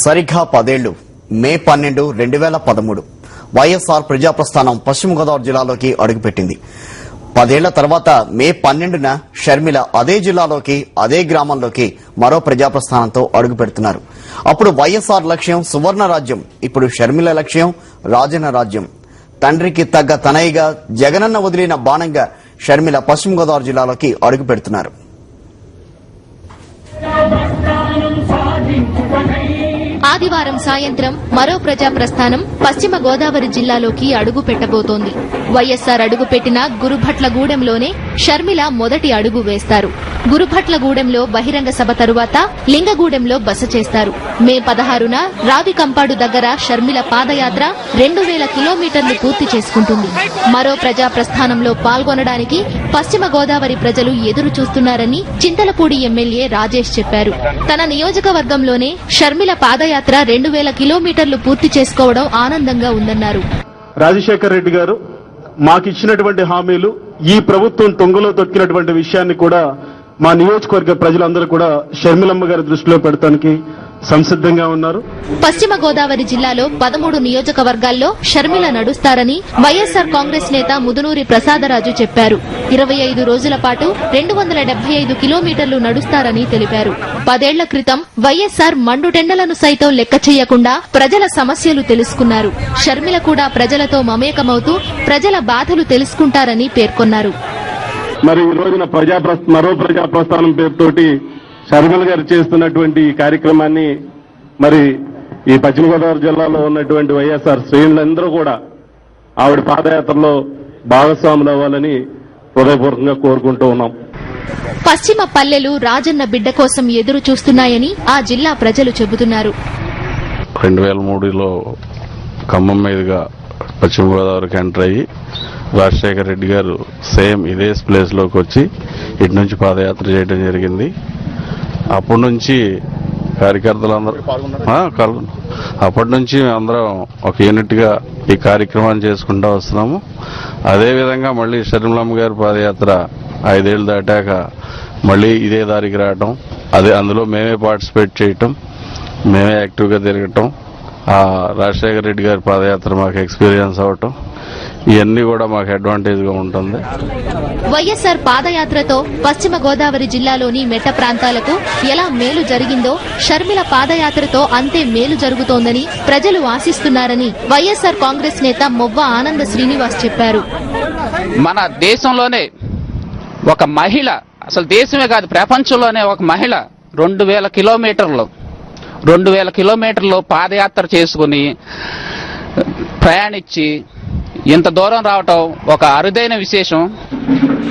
సరిగ్గా 10 ఏళ్లు మే 12, 2013 వైఎస్ఆర్ ప్రజాప్రస్థానం పశ్చిమ గోదావరి జిల్లాలోకి అడుగుపెట్టింది. 10 ఏళ్ల తర్వాత మే 12న షర్మిల అదే జిల్లాలోకి అదే గ్రామంలోకి మరో ప్రజాప్రస్థానంతో అడుగు పెడుతున్నారు. అప్పుడు వైఎస్ఆర్ లక్ష్యం సువర్ణ రాజ్యం, ఇప్పుడు షర్మిల లక్ష్యం రాజన్న రాజ్యం. తండ్రికి తగ్గ తనయ్యగా జగనన్న వదిలిన బాణంగా షర్మిల పశ్చిమ గోదావరి జిల్లాలోకి అడుగు పెడుతున్నారు. ఆదివారం సాయంత్రం మరో ప్రజాప్రస్థానం పశ్చిమ గోదావరి జిల్లాలోకి అడుగు పెట్టబోతోంది. వైఎస్సార్ అడుగుపెట్టిన గురుభట్లగూడెంలోనే షర్మిల మొదటి అడుగు వేస్తారు. గురుభట్లగూడెంలో బహిరంగ సభ తరువాత లింగగూడెంలో బస చేస్తారు. మే 16న రావికంపాడు దగ్గర షర్మిల పాదయాత్ర 2000 కిలోమీటర్లు పూర్తి చేసుకుంటుంది. మరో ప్రజాప్రస్థానంలో పాల్గొనడానికి పశ్చిమ గోదావరి ప్రజలు ఎదురు చూస్తున్నారని చింతలపూడి ఎమ్మెల్యే రాజేష్ చెప్పారు. తన నియోజకవర్గంలోనే షర్మిల పాదయాత్ర 2000 కిలోమీటర్లు పూర్తి చేసుకోవడం ఆనందంగా ఉందన్నారు. రాజశేఖర్ రెడ్డి గారు మాకిచ్చినటువంటి హామీలు ఈ ప్రభుత్వం తొంగలో తొక్కినటువంటి విషయాన్ని కూడా మా నియోజకవర్గ ప్రజలందరూ కూడా షర్మిలమ్మ గారి దృష్టిలో పెడతానికి సంసిద్ధంగా ఉన్నారు. పశ్చిమ గోదావరి జిల్లాలో 13 నియోజకవర్గాల్లో షర్మిల నడుస్తారని వైఎస్సార్ కాంగ్రెస్ నేత ముదునూరి ప్రసాదరాజు చెప్పారు. 25 రోజుల పాటు 275 కిలోమీటర్లు నడుస్తారని తెలిపారు. 10 ఏళ్ల క్రితం వైఎస్సార్ మండుటెండలను సైతం లెక్క చేయకుండా ప్రజల సమస్యలు తెలుసుకున్నారు. షర్మిల కూడా ప్రజలతో మమేకమవుతూ ప్రజల బాధలు తెలుసుకుంటారని పేర్కొన్నారు. మరి ఈ రోజున మరో ప్రజాప్రస్థానం పేరుతోటి షర్మిల గారు చేస్తున్నటువంటి ఈ కార్యక్రమాన్ని మరి ఈ పశ్చిమ గోదావరి జిల్లాలో ఉన్నటువంటి వైఎస్ఆర్ శ్రేణులందరూ కూడా ఆవిడ పాదయాత్రలో భాగస్వాములు అవ్వాలని హృదయపూర్వకంగా కోరుకుంటూ ఉన్నాం. పశ్చిమ పల్లెలు రాజన్న బిడ్డ కోసం ఎదురు చూస్తున్నాయని ఆ జిల్లా ప్రజలు చెబుతున్నారు. 2003లో ఖమ్మం మీదుగా పశ్చిమ గోదావరికి ఎంటర్ అయ్యి రాజశేఖర్ రెడ్డి గారు సేమ్ ఇదే ప్లేస్ లోకి వచ్చి ఇటు నుంచి పాదయాత్ర చేయడం జరిగింది. అప్పటి నుంచి కార్యకర్తలందరూ అప్పటి నుంచి అందరం ఒక యూనిట్ గా ఈ కార్యక్రమాన్ని చేసుకుంటూ వస్తున్నాము. అదేవిధంగా మళ్ళీ షర్మిలమ్మ గారి పాదయాత్ర 5 ఏళ్లు దాటాక మళ్ళీ ఇదే దారికి రావటం, అందులో మేమే పార్టిసిపేట్ చేయటం, మేమే యాక్టివ్గా తిరగటం, రాజశేఖర రెడ్డి గారి పాదయాత్ర మాకు ఎక్స్పీరియన్స్ అవటం, ఇవన్నీ కూడా మాకు అడ్వాంటేజ్ గా ఉంటుంది. వైఎస్సార్ పాదయాత్రతో పశ్చిమ గోదావరి జిల్లాలోని మెట్ట ప్రాంతాలకు ఎలా మేలు జరిగిందో షర్మిల పాదయాత్రతో అంతే మేలు జరుగుతోందని ప్రజలు ఆశిస్తున్నారని వైఎస్సార్ కాంగ్రెస్ నేత మొవ్వ ఆనంద శ్రీనివాస్ చెప్పారు. మన దేశంలోనే ఒక మహిళ, అసలు దేశమే కాదు ప్రపంచంలోనే ఒక మహిళ 2000 కిలోమీటర్లు పాదయాత్ర చేసుకుని ప్రయాణించి ఇంత దూరం రావటం ఒక అరుదైన విశేషం.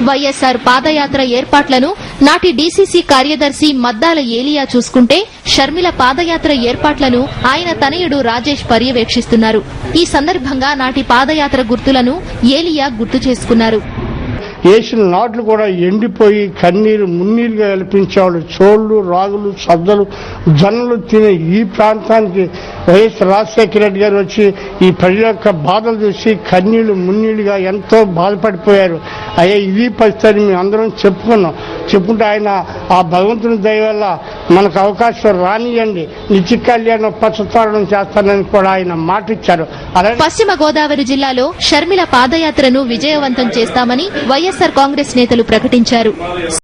వైఎస్సార్ పాదయాత్ర ఏర్పాట్లను నాటి డీసీసీ కార్యదర్శి మద్దాల ఏలియా చూసుకుంటే షర్మిల పాదయాత్ర ఏర్పాట్లను ఆయన తనయుడు రాజేష్ పర్యవేక్షిస్తున్నారు. ఈ సందర్భంగా నాటి పాదయాత్ర గుర్తులను ఏలియా గుర్తు చేసుకున్నారు. వేసిన నాట్లు కూడా ఎండిపోయి కన్నీరు మున్నీరుగా కల్పించేవాళ్ళు. చోళ్లు, రాగులు, సద్దలు, జొన్నలు తినే ఈ ప్రాంతానికి వైఎస్ రాజశేఖర రెడ్డి గారు వచ్చి ఈ ప్రజల యొక్క బాధలు చూసి కన్నీళ్లు మున్నీళ్లుగా ఎంతో బాధపడిపోయారు. అయ్యా ఇది పరిస్థితి మేము అందరం చెప్పుకుంటే ఆయన ఆ భగవంతుని దయ వల్ల మనకు అవకాశం రానియండి, నిత్య కళ్యాణం పచ్చతారణం చేస్తానని కూడా ఆయన మాట ఇచ్చారు. పశ్చిమ గోదావరి జిల్లాలో షర్మిల పాదయాత్రను విజయవంతం చేస్తామని వైఎస్సార్ కాంగ్రెస్ నేతలు ప్రకటించారు.